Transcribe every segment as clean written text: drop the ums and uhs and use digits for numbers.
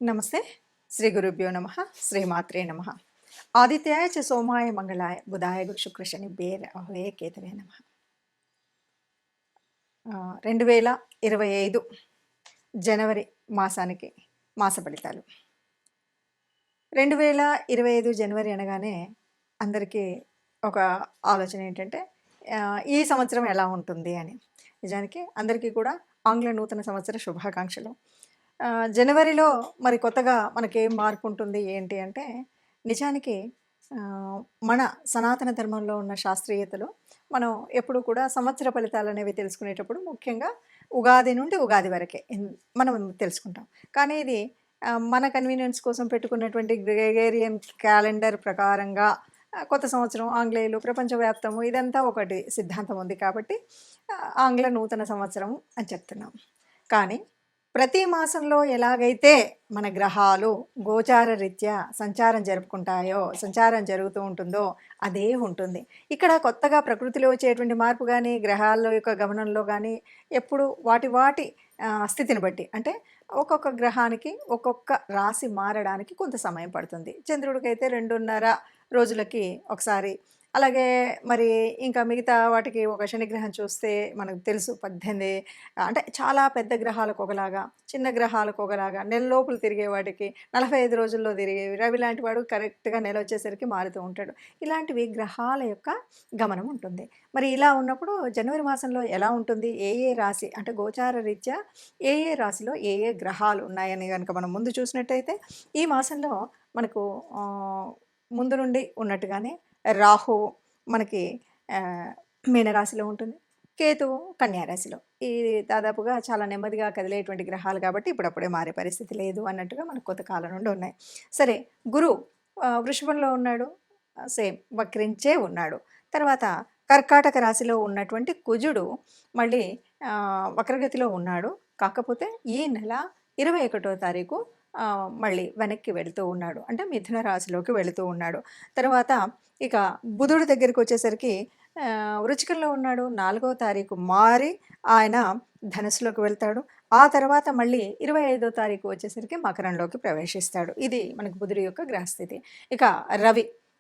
నమస్తే. శ్రీ గురుభ్యో నమః. శ్రీమాత్రే నమః. ఆదిత్యాయ చ సోమాయ మంగళాయ బుధాయ గురు శుక్ర శనిభ్యే రాహవే కేతవే నమః. 2025 జనవరి మాసానికి మాస ఫలితాలు. 2025 జనవరి అనగానే అందరికీ ఒక ఆలోచన ఏంటంటే ఈ సంవత్సరం ఎలా ఉంటుంది అని. నిజానికి అందరికీ కూడా ఆంగ్ల నూతన సంవత్సర శుభాకాంక్షలు. జనవరిలో మరి కొత్తగా మనకేం మార్పు ఉంటుంది ఏంటి అంటే, నిజానికి మన సనాతన ధర్మంలో ఉన్న శాస్త్రీయతలో మనం ఎప్పుడు కూడా సంవత్సర ఫలితాలనేవి తెలుసుకునేటప్పుడు ముఖ్యంగా ఉగాది నుండి ఉగాది వరకే మనం తెలుసుకుంటాం. కానీ ఇది మన కన్వీనియన్స్ కోసం పెట్టుకున్నటువంటి గ్రెగేరియన్ క్యాలెండర్ ప్రకారంగా కొత్త సంవత్సరం ఆంగ్లేయులు ప్రపంచవ్యాప్తము ఇదంతా ఒకటి సిద్ధాంతం ఉంది కాబట్టి ఆంగ్ల నూతన సంవత్సరం అని చెప్తున్నాం. కానీ ప్రతి మాసంలో ఎలాగైతే మన గ్రహాలు గోచార రీత్యా సంచారం జరుగుతూ ఉంటుందో అదే ఉంటుంది. ఇక్కడ కొత్తగా ప్రకృతిలో వచ్చేటువంటి మార్పు కానీ గ్రహాల యొక్క గమనంలో కానీ ఎప్పుడు వాటి స్థితిని బట్టి అంటే ఒక్కొక్క గ్రహానికి ఒక్కొక్క రాశి మారడానికి కొంత సమయం పడుతుంది. చంద్రుడికైతే 2.5 రోజులకి ఒకసారి, అలాగే మరి ఇంకా మిగతా వాటికి ఒక శనిగ్రహం చూస్తే మనకు తెలుసు 18 అంటే చాలా పెద్ద గ్రహాలకు ఒకలాగా, చిన్న గ్రహాలకు ఒకలాగా, నెల లోపల తిరిగే వాటికి 45 రోజుల్లో తిరిగేవి. రవి లాంటి వాడు కరెక్ట్గా నెల వచ్చేసరికి మారుతూ ఉంటాడు. ఇలాంటివి గ్రహాల యొక్క గమనం ఉంటుంది. మరి ఇలా ఉన్నప్పుడు జనవరి మాసంలో ఎలా ఉంటుంది, ఏ రాశి అంటే గోచార రీత్యా ఏ రాశిలో ఏ గ్రహాలు ఉన్నాయని కనుక మనం ముందు చూసినట్టయితే ఈ మాసంలో మనకు ముందు నుండి ఉన్నట్టుగానే రాహు మనకి మీనరాశిలో ఉంటుంది, కేతువు కన్యారాశిలో. ఈ దాదాపుగా చాలా నెమ్మదిగా కదిలేటువంటి గ్రహాలు కాబట్టి ఇప్పుడప్పుడే మారే పరిస్థితి లేదు అన్నట్టుగా మనకు కొంత కాలం నుండి ఉన్నాయి. సరే, గురువు వృషభంలో ఉన్నాడు, సేమ్ వక్రించే ఉన్నాడు. తర్వాత కర్కాటక రాశిలో ఉన్నటువంటి కుజుడు మళ్ళీ వక్రగతిలో ఉన్నాడు. కాకపోతే ఈ నెల 21వ తారీఖు మళ్ళీ వెనక్కి వెళుతూ ఉన్నాడు, అంటే మిథున రాశిలోకి వెళుతూ ఉన్నాడు. తర్వాత ఇక బుధుడి దగ్గరికి వచ్చేసరికి వృచ్చికంలో ఉన్నాడు, 4వ తారీఖు మారి ఆయన ధనుసులోకి వెళ్తాడు. ఆ తర్వాత మళ్ళీ 25వ తారీఖు వచ్చేసరికి మకరంలోకి ప్రవేశిస్తాడు. ఇది మనకు బుధుడి యొక్క గ్రహస్థితి. ఇక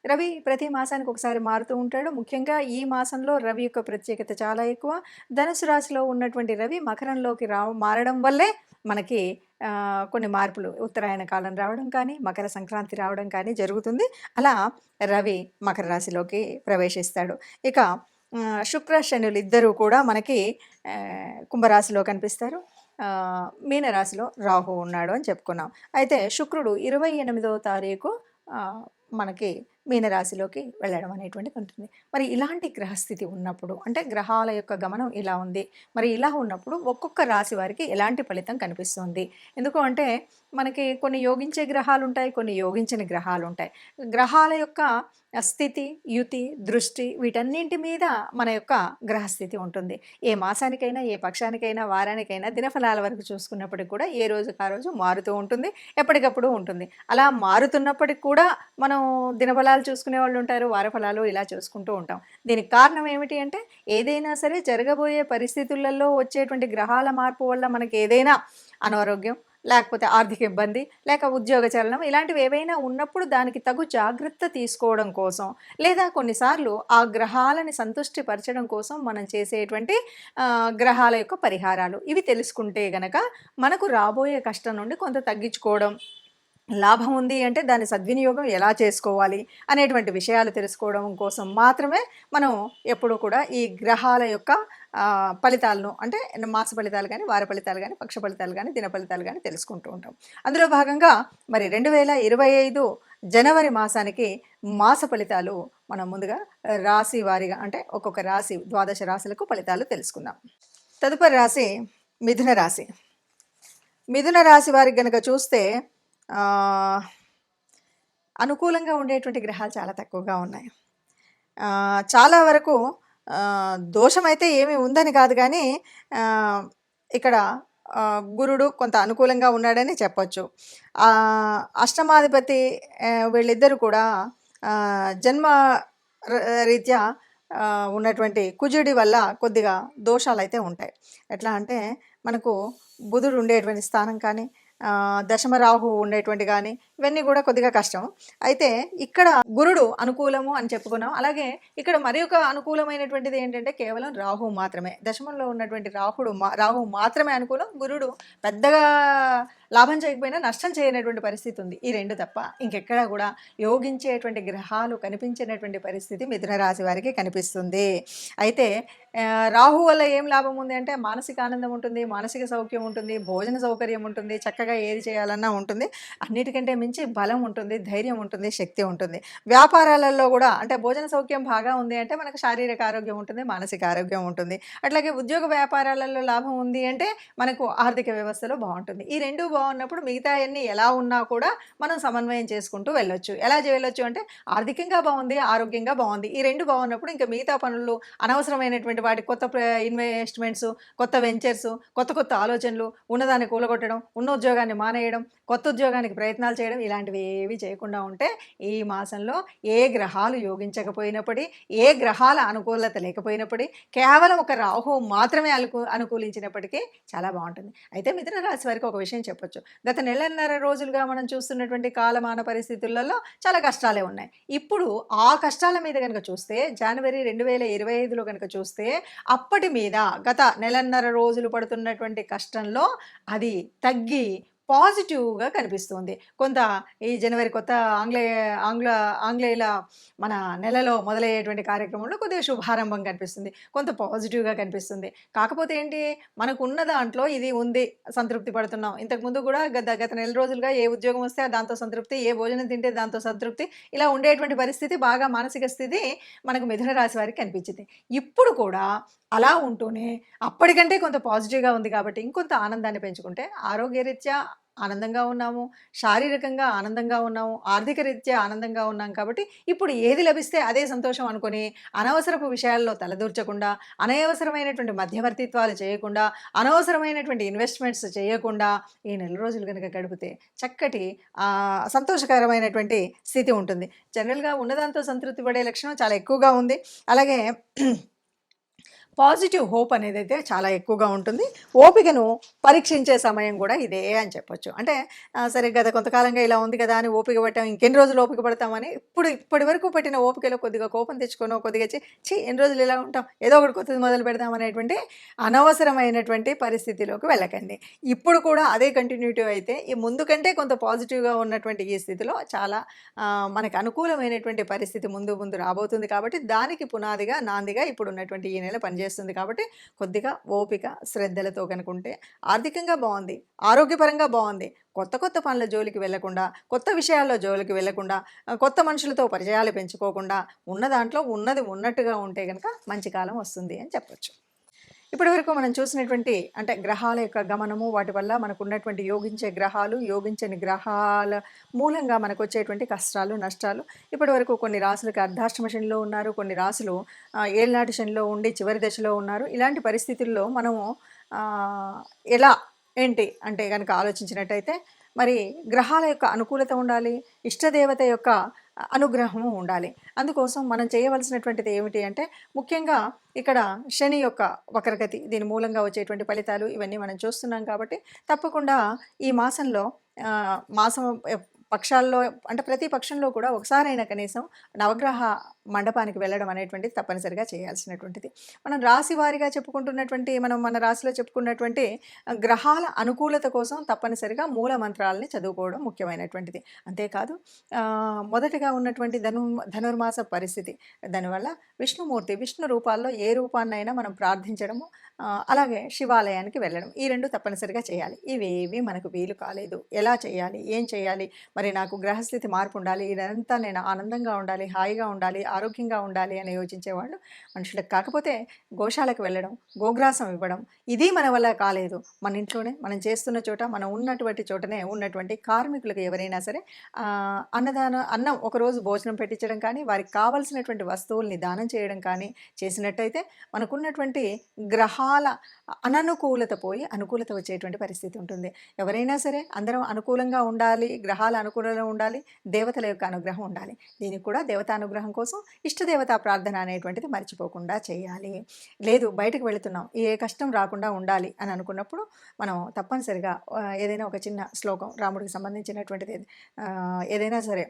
రవి ప్రతి మాసానికి ఒకసారి మారుతూ ఉంటాడు. ముఖ్యంగా ఈ మాసంలో రవి యొక్క ప్రత్యేకత చాలా ఎక్కువ. ధనుసు రాశిలో ఉన్నటువంటి రవి మకరంలోకి మారడం వల్లే మనకి కొన్ని మార్పులు, ఉత్తరాయణ కాలం రావడం కానీ మకర సంక్రాంతి రావడం కానీ జరుగుతుంది. అలా రవి మకర రాశిలోకి ప్రవేశిస్తాడు. ఇక శుక్ర శనులు ఇద్దరూ కూడా మనకి కుంభరాశిలో కనిపిస్తారు. మీనరాశిలో రాహు ఉన్నాడు అని చెప్పుకున్నాం. అయితే శుక్రుడు 28వ తారీఖు మనకి మీనరాశిలోకి వెళ్ళడం అనేటువంటిది ఉంటుంది. మరి ఇలాంటి గ్రహస్థితి ఉన్నప్పుడు అంటే గ్రహాల యొక్క గమనం ఇలా ఉంది. మరి ఇలా ఉన్నప్పుడు ఒక్కొక్క రాశి వారికి ఎలాంటి ఫలితం కనిపిస్తుంది? ఎందుకు అంటే మనకి కొన్ని యోగించే గ్రహాలు ఉంటాయి, కొన్ని యోగించని గ్రహాలు ఉంటాయి. గ్రహాల యొక్క స్థితి, యుతి, దృష్టి వీటన్నింటి మీద మన యొక్క గ్రహస్థితి ఉంటుంది. ఏ మాసానికైనా, ఏ పక్షానికైనా, వారానికైనా దినఫలాల వరకు చూసుకున్నప్పటికి కూడా ఏ రోజుకి ఆ రోజు మారుతూ ఉంటుంది, ఎప్పటికప్పుడు ఉంటుంది. అలా మారుతున్నప్పటికి కూడా మనం దినఫలాలు చూసుకునే వాళ్ళు ఉంటారు, వారఫలాలు ఇలా చూసుకుంటూ ఉంటాం. దీనికి కారణం ఏమిటి అంటే ఏదైనా సరే జరగబోయే పరిస్థితులలో వచ్చేటువంటి గ్రహాల మార్పు వల్ల మనకి ఏదైనా అనారోగ్యం, లేకపోతే ఆర్థిక ఇబ్బంది, లేక ఉద్యోగ చలనం ఇలాంటివి ఏవైనా ఉన్నప్పుడు దానికి తగు జాగ్రత్త తీసుకోవడం కోసం, లేదా కొన్నిసార్లు ఆ గ్రహాలని సంతృష్టి పరచడం కోసం మనం చేసేటువంటి గ్రహాల యొక్క పరిహారాలు ఇవి తెలుసుకుంటే గనక మనకు రాబోయే కష్టం నుండి కొంత తగ్గించుకోవడం, లాభం ఉంది అంటే దాని సద్వినియోగం ఎలా చేసుకోవాలి అనేటువంటి విషయాలు తెలుసుకోవడం కోసం మాత్రమే మనం ఎప్పుడూ కూడా ఈ గ్రహాల యొక్క ఫలితాలను అంటే మాస ఫలితాలు కానీ, వార ఫలితాలు కానీ, పక్ష ఫలితాలు కానీ, దిన ఫలితాలు కానీ తెలుసుకుంటూ ఉంటాం. అందులో భాగంగా మరి 2025 జనవరి మాసానికి మాస ఫలితాలు మనం ముందుగా రాశి వారిగా అంటే ఒక్కొక్క రాశి 12 రాశులకు ఫలితాలు తెలుసుకుందాం. తదుపరి రాశి మిథున రాశి. మిథున రాశి వారికి కనుక చూస్తే అనుకూలంగా ఉండేటువంటి గ్రహాలు చాలా తక్కువగా ఉన్నాయి. చాలా వరకు దోషమైతే ఏమీ ఉందని కాదు కానీ ఇక్కడ గురుడు కొంత అనుకూలంగా ఉన్నాడని చెప్పొచ్చు. అష్టమాధిపతి వీళ్ళిద్దరూ కూడా జన్మ రీత్యా ఉన్నటువంటి కుజుడి వల్ల కొద్దిగా దోషాలు అయితే ఉంటాయి. ఎట్లా అంటే మనకు బుధుడు ఉండేటువంటి స్థానం కానీ, దశమ రాహు ఉండేటువంటి కానీ ఇవన్నీ కూడా కొద్దిగా కష్టం. అయితే ఇక్కడ గురుడు అనుకూలము అని చెప్పుకున్నాం. అలాగే ఇక్కడ మరి ఒక అనుకూలమైనటువంటిది ఏంటంటే కేవలం రాహు మాత్రమే. దశమంలో ఉన్నటువంటి రాహు మాత్రమే అనుకూలం. గురుడు పెద్దగా లాభం చేయకపోయినా నష్టం చేయనటువంటి పరిస్థితి ఉంది. ఈ 2 తప్ప ఇంకెక్కడా కూడా యోగించేటువంటి గ్రహాలు కనిపించినటువంటి పరిస్థితి మిథున రాశి వారికి కనిపిస్తుంది. అయితే రాహు వల్ల ఏం లాభం ఉంది అంటే మానసిక ఆనందం ఉంటుంది, మానసిక సౌఖ్యం ఉంటుంది, భోజన సౌకర్యం ఉంటుంది, చక్కగా ఏది చేయాలన్నా ఉంటుంది. అన్నిటికంటే మించి బలం ఉంటుంది, ధైర్యం ఉంటుంది, శక్తి ఉంటుంది. వ్యాపారాలలో కూడా అంటే భోజన సౌఖ్యం బాగా ఉంది అంటే మనకు శారీరక ఆరోగ్యం ఉంటుంది, మానసిక ఆరోగ్యం ఉంటుంది. అట్లాగే ఉద్యోగ వ్యాపారాలలో లాభం ఉంది అంటే మనకు ఆర్థిక వ్యవస్థలో బాగుంటుంది. ఈ 2 బాగున్నప్పుడు మిగతా అన్ని ఎలా ఉన్నా కూడా మనం సమన్వయం చేసుకుంటూ వెళ్ళొచ్చు. ఎలా చేయవచ్చు అంటే ఆర్థికంగా బాగుంది, ఆరోగ్యంగా బాగుంది. ఈ 2 బాగున్నప్పుడు ఇంకా మిగతా పనులు అనవసరమైనటువంటి వాటి కొత్త ఇన్వెస్ట్మెంట్స్, కొత్త వెంచర్స్, కొత్త కొత్త ఆలోచనలు, ఉన్నదాన్ని కూలగొట్టడం, ఉన్న ఉద్యోగాన్ని మానేయడం, కొత్త ఉద్యోగానికి ప్రయత్నాలు చేయడం ఇలాంటివి ఏవి చేయకుండా ఉంటే ఈ మాసంలో ఏ గ్రహాలు యోగించకపోయినప్పటి, ఏ గ్రహాల అనుకూలత లేకపోయినప్పటి, కేవలం ఒక రాహు మాత్రమే అనుకూలించినప్పటికీ చాలా బాగుంటుంది. అయితే మిథున రాశి వారికి ఒక విషయం చెప్పొచ్చు. గత నెలన్నర రోజులుగా మనం చూస్తున్నటువంటి కాలమాన పరిస్థితులలో చాలా కష్టాలే ఉన్నాయి. ఇప్పుడు ఆ కష్టాల మీద కనుక చూస్తే జనవరి 2025లో కనుక చూస్తే అప్పటి మీద గత నెలన్నర రోజులు పడుతున్నటువంటి కష్టంలో అది తగ్గి పాజిటివ్గా కనిపిస్తుంది. కొంత ఈ జనవరి కొత్త ఆంగ్లేయుల మన నెలలో మొదలయ్యేటువంటి కార్యక్రమంలో కొద్దిగా శుభారంభం కనిపిస్తుంది. కొంత పాజిటివ్గా కనిపిస్తుంది. కాకపోతే ఏంటి మనకు ఉన్న దాంట్లో ఇది ఉంది, సంతృప్తి పడుతున్నాం. ఇంతకుముందు కూడా గత నెల రోజులుగా ఏ ఉద్యోగం వస్తే దాంతో సంతృప్తి, ఏ భోజనం తింటే దాంతో సంతృప్తి, ఇలా ఉండేటువంటి పరిస్థితి బాగా మానసిక స్థితి మనకు మిథున రాశి వారికి కనిపించింది. ఇప్పుడు కూడా అలా ఉంటూనే అప్పటికంటే కొంత పాజిటివ్గా ఉంది కాబట్టి ఇంకొంత ఆనందాన్ని పెంచుకుంటే ఆరోగ్యరీత్యా ఆనందంగా ఉన్నాము, శారీరకంగా ఆనందంగా ఉన్నాము, ఆర్థిక రీత్యా ఆనందంగా ఉన్నాం కాబట్టి ఇప్పుడు ఏది లభిస్తే అదే సంతోషం అనుకొని అనవసరపు విషయాల్లో తలదూర్చకుండా, అనవసరమైనటువంటి మధ్యవర్తిత్వాలు చేయకుండా, అనవసరమైనటువంటి ఇన్వెస్ట్మెంట్స్ చేయకుండా ఈ నెల రోజులు కనుక గడిపితే చక్కటి సంతోషకరమైనటువంటి స్థితి ఉంటుంది. జనరల్గా ఉన్నదాంతో సంతృప్తి పడే లక్షణం చాలా ఎక్కువగా ఉంది. అలాగే పాజిటివ్ హోప్ అనేదైతే చాలా ఎక్కువగా ఉంటుంది. ఓపికను పరీక్షించే సమయం కూడా ఇదే అని చెప్పొచ్చు. అంటే సరే గత కొంతకాలంగా ఇలా ఉంది కదా అని ఓపిక పట్టాం, ఇంకెన్ని రోజులు ఓపిక పడతామని ఇప్పటి వరకు పట్టిన ఓపికలో కొద్దిగా కోపం తెచ్చుకోనో కొద్దిగా ఎన్ని రోజులు ఇలా ఉంటాం, ఏదో ఒకటి కొత్తది మొదలు పెడదాం అనేటువంటి అనవసరమైనటువంటి పరిస్థితిలోకి వెళ్ళకండి. ఇప్పుడు కూడా అదే కంటిన్యూటీ అయితే ఈ ముందు కంటే కొంత పాజిటివ్గా ఉన్నటువంటి ఈ స్థితిలో చాలా మనకు అనుకూలమైనటువంటి పరిస్థితి ముందు రాబోతుంది. కాబట్టి దానికి పునాదిగా నాందిగా ఇప్పుడు ఉన్నటువంటి ఈ నెల పనిచేస్తుంది. కాబట్టి కొద్దిగా ఓపిక శ్రద్ధలతో కనుకుంటే ఆర్థికంగా బాగుంది, ఆరోగ్యపరంగా బాగుంది. కొత్త కొత్త పనుల జోలికి వెళ్లకుండా, కొత్త విషయాల్లో జోలికి వెళ్లకుండా, కొత్త మనుషులతో పరిచయాలు పెంచుకోకుండా ఉన్న దాంట్లో ఉన్నది ఉన్నట్టుగా ఉంటే కనుక మంచి కాలం వస్తుంది అని చెప్పొచ్చు. ఇప్పటి వరకు మనం చూసినటువంటి అంటే గ్రహాల యొక్క గమనము, వాటి వల్ల మనకు ఉన్నటువంటి యోగించే గ్రహాలు, యోగించని గ్రహాల మూలంగా మనకు వచ్చేటువంటి కష్టాలు, నష్టాలు. ఇప్పటి వరకు కొన్ని రాసులకు అర్ధాష్టమ శనిలో ఉన్నారు, కొన్ని రాసులు ఏళ్ళనాటి శనిలో ఉండి చివరి దశలో ఉన్నారు. ఇలాంటి పరిస్థితుల్లో మనము ఎలా ఏంటి అంటే కనుక ఆలోచించినట్టయితే మరి గ్రహాల యొక్క అనుకూలత ఉండాలి, ఇష్టదేవత యొక్క అనుగ్రహము ఉండాలి. అందుకోసం మనం చేయవలసినటువంటిది ఏమిటి అంటే ముఖ్యంగా ఇక్కడ శని యొక్క వక్రగతి, దీని మూలంగా వచ్చేటువంటి ఫలితాలు ఇవన్నీ మనం చూస్తున్నాం. కాబట్టి తప్పకుండా ఈ మాసంలో మాసం పక్షాల్లో అంటే ప్రతి పక్షంలో కూడా ఒకసారైనా కనీసం నవగ్రహ మండపానికి వెళ్ళడం అనేటువంటిది తప్పనిసరిగా చేయాల్సినటువంటిది. మనం రాశి వారిగా చెప్పుకుంటున్నటువంటి మన రాశిలో చెప్పుకున్నటువంటి గ్రహాల అనుకూలత కోసం తప్పనిసరిగా మూల మంత్రాలని చదువుకోవడం ముఖ్యమైనటువంటిది. అంతేకాదు మొదటగా ఉన్నటువంటి ధనుర్మాస పరిస్థితి, దానివల్ల విష్ణు రూపాల్లో ఏ రూపాన్నైనా మనం ప్రార్థించడము, అలాగే శివాలయానికి వెళ్ళడం, ఈ 2 తప్పనిసరిగా చేయాలి. ఇవేవి మనకు వీలు కాలేదు. ఎలా చేయాలి, ఏం చేయాలి, మరి నాకు గ్రహస్థితి మార్పు ఉండాలి, ఇదంతా నేను ఆనందంగా ఉండాలి, హాయిగా ఉండాలి, ఆరోగ్యంగా ఉండాలి అని యోచించేవాళ్ళు మనుషులకు. కాకపోతే గోశాలకు వెళ్ళడం, గోగ్రాసం ఇవ్వడం ఇది మన వల్ల కాలేదు. మన ఇంట్లోనే మనం చేస్తున్న చోట, మనం ఉన్నటువంటి చోటనే ఉన్నటువంటి కార్మికులకు ఎవరైనా సరే అన్నం ఒకరోజు భోజనం పెట్టించడం కానీ, వారికి కావాల్సినటువంటి వస్తువుల్ని దానం చేయడం కానీ చేసినట్టయితే మనకున్నటువంటి గ్రహాల చాలా అననుకూలత పోయి అనుకూలత వచ్చేటువంటి పరిస్థితి ఉంటుంది. ఎవరైనా సరే అందరం అనుకూలంగా ఉండాలి, గ్రహాలు అనుకూలంగా ఉండాలి, దేవతల యొక్క అనుగ్రహం ఉండాలి. దీనికి కూడా దేవతా అనుగ్రహం కోసం ఇష్టదేవతా ప్రార్థన అనేటువంటిది మర్చిపోకుండా చేయాలి. లేదు బయటకు వెళుతున్నాం, ఏ కష్టం రాకుండా ఉండాలి అని అనుకున్నప్పుడు మనం తప్పనిసరిగా ఏదైనా ఒక చిన్న శ్లోకం రాముడికి సంబంధించినటువంటిది ఏదైనా సరే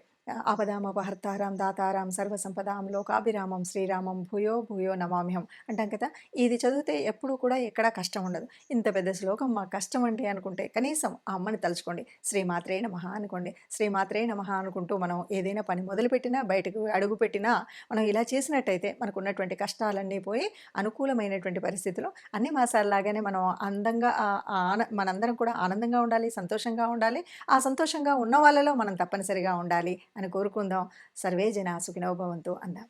ఆపదామపహర్తారాం దాతారాం సర్వసంపదాం లోకాభిరామం శ్రీరామం భూయో భూయో నమామ్యహం అంటాం కదా. ఇది చదివితే ఎప్పుడూ కూడా ఎక్కడా కష్టం ఉండదు. ఇంత పెద్ద శ్లోకం మాకు కష్టం అండి అనుకుంటే కనీసం ఆ అమ్మని తలుచుకోండి, శ్రీమాత్రే నమః అనుకోండి. శ్రీమాత్రే నమః అనుకుంటూ మనం ఏదైనా పని మొదలుపెట్టినా బయటకు అడుగుపెట్టినా మనం ఇలా చేసినట్టయితే మనకు ఉన్నటువంటి కష్టాలన్నీ పోయి అనుకూలమైనటువంటి పరిస్థితులు అన్ని మాసాల్లాగానే మనం అందంగా మనందరం కూడా ఆనందంగా ఉండాలి, సంతోషంగా ఉండాలి. ఆ సంతోషంగా ఉన్న వాళ్ళలో మనం తప్పనిసరిగా ఉండాలి అని కోరుకుందాం. సర్వే జనా సుఖినో భవంతు అందాం.